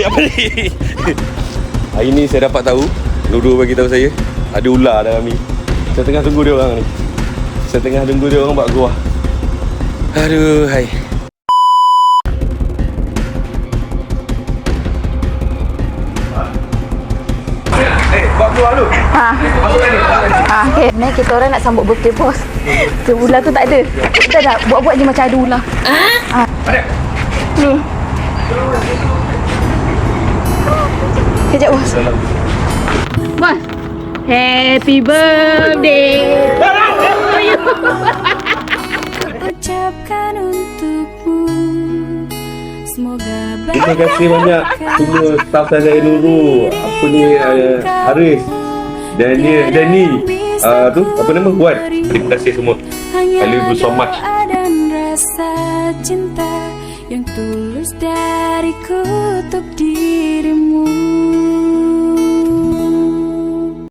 apa ni? Hari ni saya dapat tahu, Nurul bagi tahu saya, ada ular dalam ni. Saya tengah tunggu dia orang ni. Saya tengah tunggu dia orang buat keluar. Aduh, hai. Buat keluar dulu. Okay. Ni kita orang nak sambut birthday bos. Tu ular tu tak ada. Kita nak buat-buat je macam ada ular. Ada. Ni. Kejap bos. Bos. Happy birthday. Ucapkan untukmu. Semoga Terima kasih banyak semua staff saya Nurul, apa ni Haris, Danny, tu apa nama Wan. Terima kasih semua. I love you so much. dan rasa cinta yang tulus dariku untuk